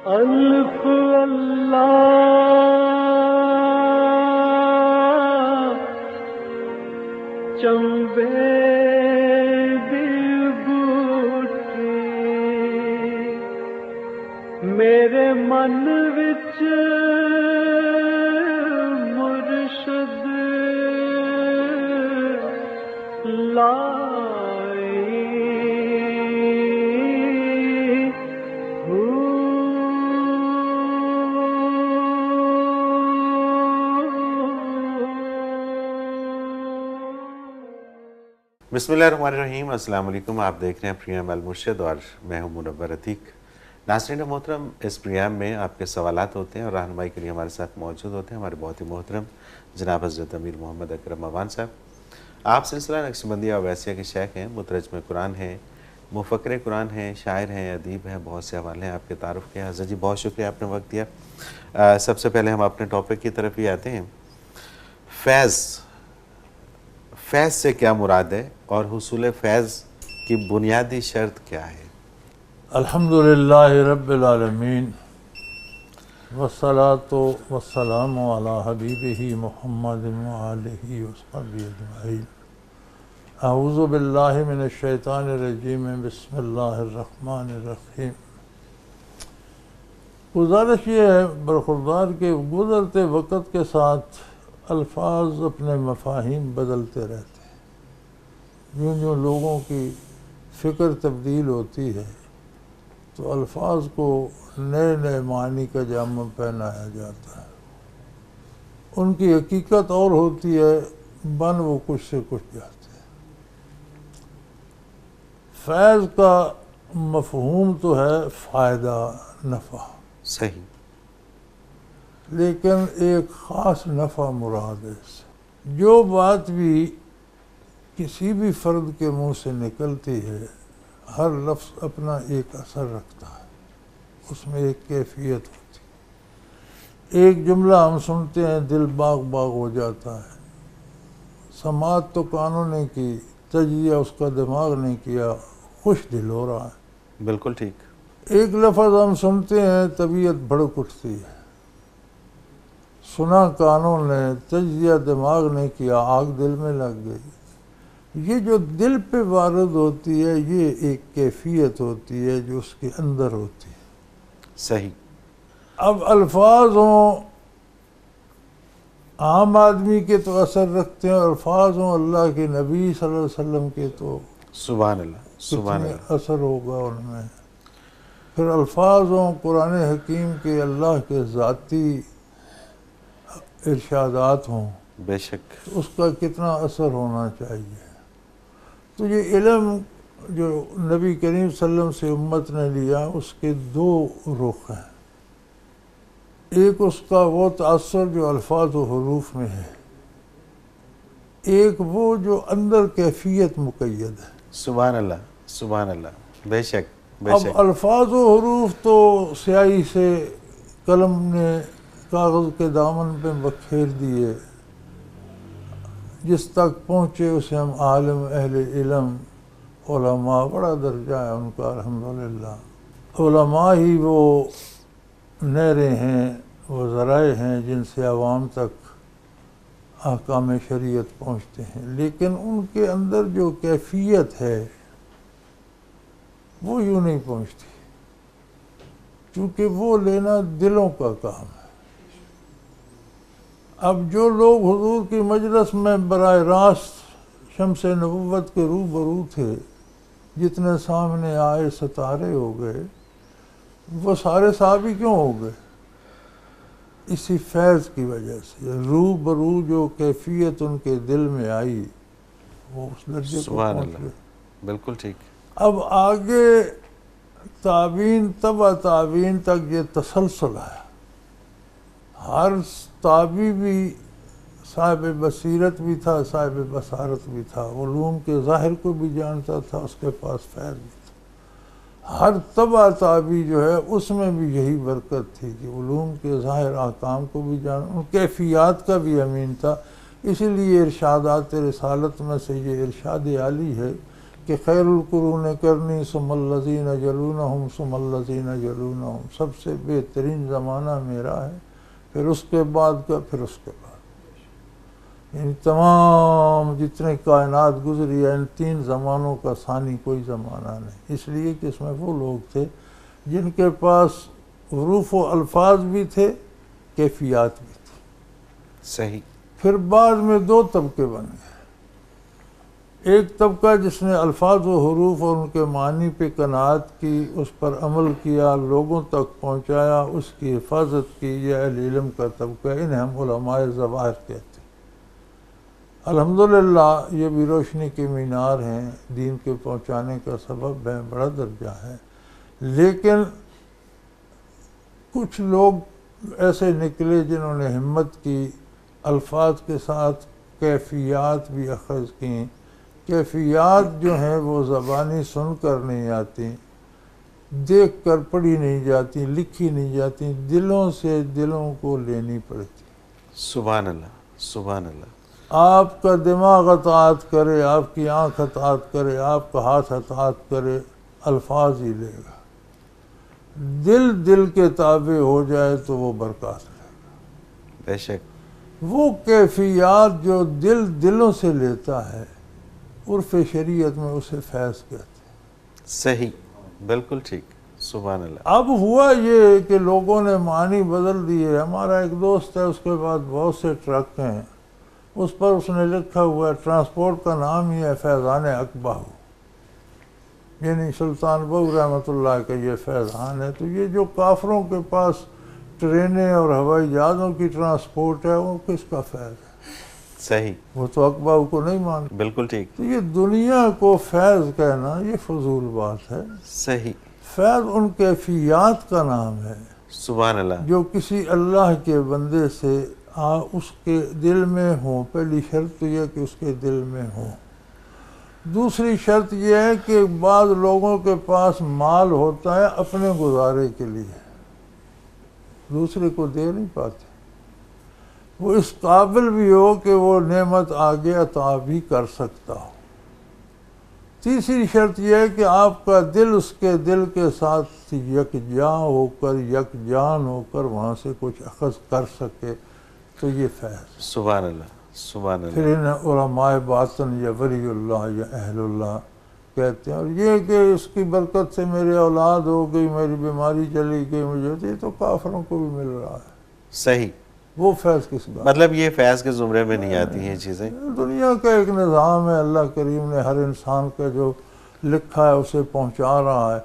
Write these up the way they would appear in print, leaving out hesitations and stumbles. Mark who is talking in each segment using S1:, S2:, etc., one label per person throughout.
S1: الف اللہ چنبے دل بوٹی میرے من وچ مرشد لائی
S2: بسم اللہ الرحمن الرحیم۔ السلام علیکم، آپ دیکھ رہے ہیں پروگرام المرشد اور میں ہوں منور عتیق۔ ناظرین محترم، اس پروگرام میں آپ کے سوالات ہوتے ہیں اور رہنمائی کے لیے ہمارے ساتھ موجود ہوتے ہیں ہمارے بہت ہی محترم جناب حضرت امیر محمد اکرم عوان صاحب۔ آپ سلسلہ نقشبندیہ اویسیہ کے شیخ ہیں، مترجم قرآن ہیں، مفکر قرآن ہیں، شاعر ہیں، ادیب ہیں، بہت سے حوالے ہیں آپ کے تعارف کے۔ حضرت جی بہت شکریہ آپ نے وقت دیا۔ سب سے پہلے ہم اپنے ٹاپک کی طرف ہی آتے ہیں۔ فیض سے کیا مراد ہے اور حصول فیض کی بنیادی شرط کیا ہے؟
S3: الحمدللہ رب العالمین والصلاة والسلام علی حبیبہ محمد وآلہ وصحبہ اجمعین۔ اعوذ باللہ من الشیطان الرجیم، بسم اللہ الرحمن الرحیم۔ گزارش یہ ہے برخوردار کہ گزرتے وقت کے ساتھ الفاظ اپنے مفاہیم بدلتے رہتے ہیں۔ یوں یوں لوگوں کی فکر تبدیل ہوتی ہے تو الفاظ کو نئے نئے معنی کا جامہ پہنایا جاتا ہے۔ ان کی حقیقت اور ہوتی ہے، بن وہ کچھ سے کچھ جاتے ہیں۔ فیض کا مفہوم تو ہے فائدہ، نفع،
S2: صحیح،
S3: لیکن ایک خاص نفع مراد ہے اس سے۔ جو بات بھی کسی بھی فرد کے منہ سے نکلتی ہے، ہر لفظ اپنا ایک اثر رکھتا ہے، اس میں ایک کیفیت ہوتی ہے۔ ایک جملہ ہم سنتے ہیں، دل باغ باغ ہو جاتا ہے، سماعت تو کانوں نے کی، تجزیہ اس کا دماغ نے کیا، خوش دل ہو رہا ہے۔
S2: بالکل ٹھیک۔
S3: ایک لفظ ہم سنتے ہیں، طبیعت بھڑک اٹھتی ہے، سنا کانوں نے، تجزیہ دماغ نے کیا، آگ دل میں لگ گئی۔ یہ جو دل پہ وارد ہوتی ہے، یہ ایک کیفیت ہوتی ہے جو اس کے اندر ہوتی ہے۔
S2: صحیح۔
S3: اب الفاظ ہوں، عام آدمی کے تو اثر رکھتے ہیں، الفاظ ہوں اللہ کے نبی صلی اللہ علیہ وسلم کے تو
S2: سبحان اللہ، سبحان
S3: کتنے
S2: اللہ۔
S3: اثر ہوگا ان میں۔ پھر الفاظ ہوں قرآن حکیم کے، اللہ کے ذاتی ارشادات ہوں،
S2: بے شک۔
S3: اس کا کتنا اثر ہونا چاہیے۔ تو یہ علم جو نبی کریم صلی اللہ علیہ وسلم سے امت نے لیا، اس کے دو رخ ہیں۔ ایک اس کا وہ تأثر جو الفاظ و حروف میں ہے، ایک وہ جو اندر کیفیت مقید ہے۔
S2: سبحان اللہ، سبحان اللہ، بے شک، بے
S3: اب
S2: شک۔
S3: الفاظ و حروف تو سیاہی سے قلم نے کاغذ کے دامن پہ بکھیر دیے، جس تک پہنچے اسے ہم عالم، اہل علم، علماء، بڑا درجہ ہے ان کا الحمدللہ۔ علماء ہی وہ نہریں ہیں، وہ ذرائع ہیں جن سے عوام تک احکام شریعت پہنچتے ہیں، لیکن ان کے اندر جو کیفیت ہے وہ یوں نہیں پہنچتی، کیونکہ وہ لینا دلوں کا کام ہے۔ اب جو لوگ حضور کی مجلس میں براہ راست شمس نبوت کے روبرو تھے، جتنے سامنے آئے ستارے ہو گئے، وہ سارے صحابی کیوں ہو گئے؟ اسی فیض کی وجہ سے۔ روبرو جو کیفیت ان کے دل میں آئی، وہ اس درجے کو
S2: سبحان
S3: پہنچ
S2: اللہ،
S3: گئے۔
S2: بالکل ٹھیک۔
S3: اب آگے تابعین، تبع تابعین تک یہ تسلسل ہے۔ ہر تابعی بھی صاحب بصیرت بھی تھا، صاحب بصارت بھی تھا، علوم کے ظاہر کو بھی جانتا تھا، اس کے پاس فیض بھی تھا۔ ہر تبع تابعی جو ہے اس میں بھی یہی برکت تھی کہ علوم کے ظاہر احکام کو بھی ان کیفیات کا بھی امین تھا۔ اسی لیے ارشادات رسالت میں سے یہ ارشاد عالی ہے کہ خیر القرون کرنی ثم الذین یلونہم ثم الذین یلونہم، سب سے بہترین زمانہ میرا ہے، پھر اس کے بعد کا، پھر اس کے بعد، یعنی تمام جتنے کائنات گزری ہے ان 3 زمانوں کا ثانی کوئی زمانہ نہیں، اس لیے کہ اس میں وہ لوگ تھے جن کے پاس حروف و الفاظ بھی تھے، کیفیات بھی تھی۔
S2: صحیح۔
S3: پھر بعد میں 2 طبقے بن گئے، ایک طبقہ جس نے الفاظ و حروف اور ان کے معنی پہ قناعت کی، اس پر عمل کیا، لوگوں تک پہنچایا، اس کی حفاظت کی، یہ اہل علم کا طبقہ، انہیں ہم علماء ظواہر کہتے ہیں۔ الحمدللہ یہ بھی روشنی کے مینار ہیں، دین کے پہنچانے کا سبب ہے، بڑا درجہ ہے، لیکن کچھ لوگ ایسے نکلے جنہوں نے ہمت کی، الفاظ کے ساتھ کیفیات بھی اخذ کیں۔ کیفیات جو ہیں وہ زبانی سن کر نہیں آتی، دیکھ کر پڑھی نہیں جاتی، لکھی نہیں جاتی، دلوں سے دلوں کو لینی پڑتی۔
S2: سبحان اللہ، سبحان اللہ۔
S3: آپ کا دماغ اطاعت کرے، آپ کی آنکھ اطاعت کرے، آپ کا ہاتھ اطاعت کرے، الفاظ ہی لے گا۔ دل کے تابع ہو جائے تو وہ برکات لے گا۔
S2: بے شک۔
S3: وہ کیفیات جو دلوں سے لیتا ہے، عرف شریعت میں اسے فیض کہتے ہیں۔
S2: صحیح، بالکل ٹھیک، سبحان اللہ۔
S3: اب ہوا یہ کہ لوگوں نے معنی بدل دیے۔ ہمارا ایک دوست ہے، اس کے بعد بہت سے ٹرک ہیں، اس پر اس نے لکھا ہوا ہے، ٹرانسپورٹ کا نام ہی ہے فیضان اقباہ، یعنی سلطان بہو رحمۃ اللہ کا یہ فیضان ہے۔ تو یہ جو کافروں کے پاس ٹرینیں اور ہوائی جہازوں کی ٹرانسپورٹ ہے، وہ کس کا فیض ہے؟
S2: صحیح،
S3: وہ تو اقباہ کو نہیں مانتے۔
S2: بالکل ٹھیک۔
S3: تو یہ دنیا کو فیض کہنا یہ فضول بات ہے۔
S2: صحیح،
S3: فیض ان کیفیات کا نام ہے
S2: سبحان اللہ۔
S3: جو کسی اللہ کے بندے سے اس کے دل میں ہوں۔ پہلی شرط تو یہ کہ اس کے دل میں ہوں۔ دوسری شرط یہ ہے کہ بعض لوگوں کے پاس مال ہوتا ہے اپنے گزارے کے لیے، دوسرے کو دے نہیں پاتے، وہ اس قابل بھی ہو کہ وہ نعمت آگے عطا بھی کر سکتا ہو۔ تیسری شرط یہ ہے کہ آپ کا دل اس کے دل کے ساتھ یکجا ہو کر، یکجان ہو کر وہاں سے کچھ اخذ کر سکے، تو یہ فیض۔
S2: سبحان اللہ، سبحان اللہ۔
S3: پھر انہیں علماء باطن یا ولی اللہ یا اہل اللہ کہتے ہیں۔ اور یہ کہ اس کی برکت سے میری اولاد ہو گئی، میری بیماری چلی گئی، مجھے یہ تو کافروں کو بھی مل رہا ہے۔
S2: صحیح،
S3: وہ فیض کس بات؟
S2: مطلب یہ فیض کے زمرے میں نہیں آتی ہیں چیزیں۔
S3: دنیا کا ایک نظام ہے، اللہ کریم نے ہر انسان کا جو لکھا ہے اسے پہنچا رہا ہے۔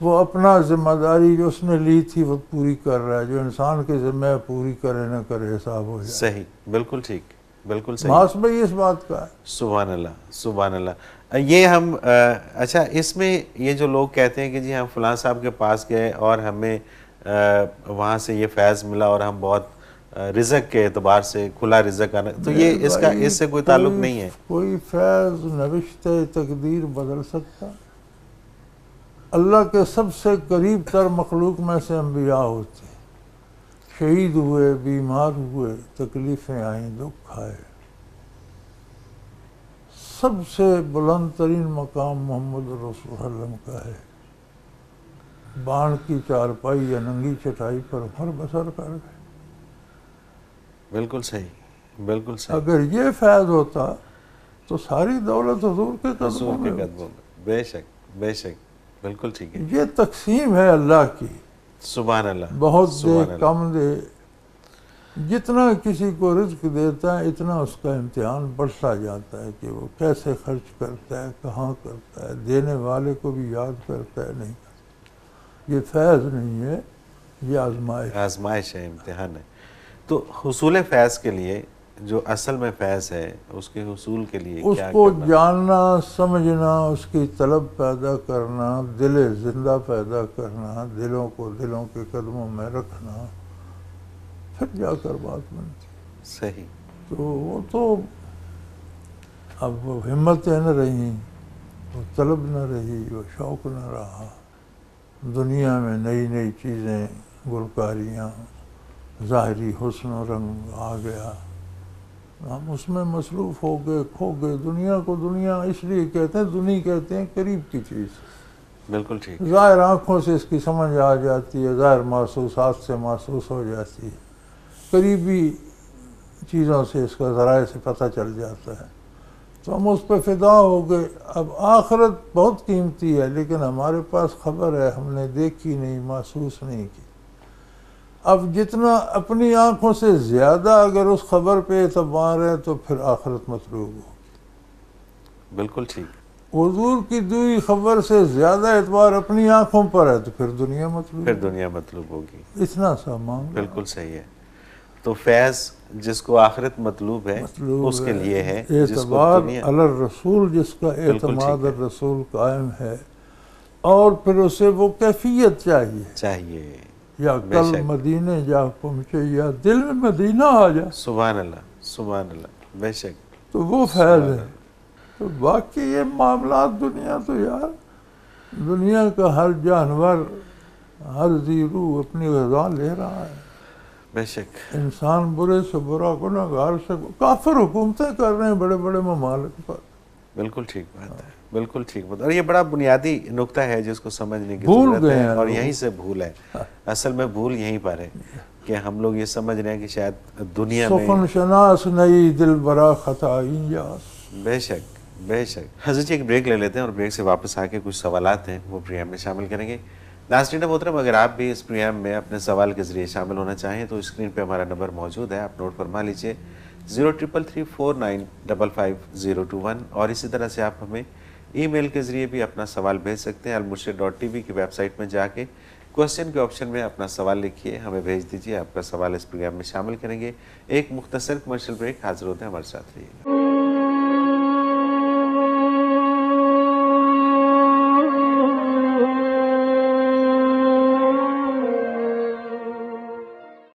S3: وہ اپنا ذمہ داری جو اس نے لی تھی وہ پوری کر رہا ہے۔ جو انسان کے ذمہ ہے پوری کرے نہ کرے حساب ہو جائے۔
S2: صحیح، بالکل ٹھیک، بالکل صحیح۔
S3: محاسبہ ہی اس بات کا ہے۔
S2: سبحان اللہ، سبحان اللہ۔ یہ ہم اچھا، اس میں یہ جو لوگ کہتے ہیں کہ جی ہم فلاں صاحب کے پاس گئے اور ہمیں وہاں سے یہ فیض ملا اور ہم بہت رزق کے اعتبار سے کھلا رزق آنا، تو یہ اس سے کوئی تعلق نہیں ہے۔
S3: کوئی فیض نوشتہ تقدیر بدل سکتا؟ اللہ کے سب سے قریب تر مخلوق میں سے انبیاء ہوتے ہیں، شہید ہوئے، بیمار ہوئے، تکلیفیں آئیں، دکھ آئے۔ سب سے بلند ترین مقام محمد رسول اللہ علیہ وسلم کا ہے۔ بانڈ کی چارپائی یا ننگی چٹائی پر عمر بسر کر گئے۔
S2: بالکل صحیح، بالکل صحیح۔
S3: اگر یہ فیض ہوتا تو ساری دولت حضور کے
S2: حضور
S3: قدموں
S2: کے
S3: میں
S2: قدموں میں، بے شک، بے شک، بالکل ٹھیک ہے۔
S3: یہ تقسیم ہے اللہ کی،
S2: سبحان اللہ،
S3: بہت دے
S2: سبحان اللہ۔
S3: کم دے۔ جتنا کسی کو رزق دیتا ہے اتنا اس کا امتحان بڑھتا جاتا ہے کہ وہ کیسے خرچ کرتا ہے، کہاں کرتا ہے، دینے والے کو بھی یاد کرتا ہے نہیں کرتا۔ یہ فیض نہیں ہے، یہ آزمائش۔
S2: آزمائش ہے، امتحان ہے۔ تو حصول فیض کے لیے جو اصل میں فیض ہے، اس کے حصول کے لیے
S3: اس
S2: کیا
S3: کو
S2: کرنا؟
S3: جاننا، سمجھنا، اس کی طلب پیدا کرنا، دل زندہ پیدا کرنا، دلوں کو دلوں کے قدموں میں رکھنا، پھر جا کر بات بنتی۔
S2: صحیح،
S3: تو وہ تو اب وہ ہمتیں نہ رہیں، وہ طلب نہ رہی، وہ شوق نہ رہا۔ دنیا میں نئی نئی چیزیں، گلکاریاں، ظاہری حسن و رنگ آ گیا، ہم اس میں مصروف ہو گئے، کھو گئے۔ دنیا کو دنیا اس لیے کہتے ہیں، دنیا کہتے ہیں قریب کی چیز،
S2: بالکل ٹھیک،
S3: ظاہر آنکھوں سے اس کی سمجھ آ جاتی ہے، ظاہر محسوسات سے محسوس ہو جاتی ہے، قریبی چیزوں سے اس کا ذرائع سے پتہ چل جاتا ہے، تو ہم اس پہ فدا ہو گئے۔ اب آخرت بہت قیمتی ہے، لیکن ہمارے پاس خبر ہے، ہم نے دیکھی نہیں، محسوس نہیں کی۔ اب جتنا اپنی آنکھوں سے زیادہ اگر اس خبر پہ اعتبار ہے تو پھر آخرت مطلوب ہو۔
S2: بالکل ٹھیک،
S3: حضور کی دوئی خبر سے زیادہ اعتبار اپنی آنکھوں پر ہے تو پھر دنیا مطلوب
S2: پھر
S3: ہے۔
S2: دنیا مطلوب ہوگی،
S3: اتنا سا معاملہ
S2: بالکل صحیح ہے۔ تو فیض جس کو آخرت مطلوب ہے
S3: مطلوب
S2: اس کے لیے ہے، جس کو
S3: اعتبار
S2: دنیا،
S3: علی الرسول، جس کا اعتماد
S2: ٹھیک ہے۔
S3: الرسول قائم ہے، اور پھر اسے وہ کیفیت چاہیے،
S2: چاہیے،
S3: یا
S2: بے
S3: کل
S2: شک،
S3: مدینے جا پہنچے یا دل میں مدینہ آ جا،
S2: سبحان اللہ، سبحان اللہ، بے شک،
S3: تو وہ فیض ہے۔ تو باقی یہ معاملات دنیا تو یار، دنیا کا ہر جانور، ہر ذی روح اپنی غذا لے رہا ہے۔
S2: بے شک،
S3: انسان برے سے برا، گنہگار سے، کافر حکومتیں کر رہے ہیں بڑے بڑے ممالک پر،
S2: بالکل ٹھیک بات ہے، بالکل ٹھیک بات، اور یہ بڑا بنیادی نقطہ ہے جس کو سمجھنے کی
S3: بھول
S2: ضرورت
S3: گئے
S2: ہے،
S3: ہیں
S2: اور
S3: لوگ۔
S2: یہیں سے بھول ہے، اصل میں بھول یہیں پر ہے کہ ہم لوگ یہ سمجھ رہے ہیں کہ شاید دنیا میں،
S3: سخن شناس نئی دل برا خطائی یاس۔
S2: بے شک، بے شک۔ حضرت جی ایک بریک لے لیتے ہیں، اور بریک سے واپس آ کے کچھ سوالات ہیں وہ پروگرام میں شامل کریں گے۔ ناظرین محترم، اگر آپ بھی اس پروگرام میں اپنے سوال کے ذریعے شامل ہونا چاہیں تو اسکرین پہ ہمارا نمبر موجود ہے، آپ نوٹ فرما لیجئے 0333495521، اور اسی طرح سے آپ ہمیں ای میل کے ذریعے بھی اپنا سوال بھیج سکتے ہیں۔ almurshid.tv کی ویب سائٹ میں جا کے کوسچن کے آپشن میں اپنا سوال لکھیے، ہمیں بھیج دیجیے، آپ کا سوال اس پروگرام میں شامل کریں گے۔ ایک مختصر کمرشل بریک، حاضر ہوتے ہیں، ہمارے ساتھ رہیے۔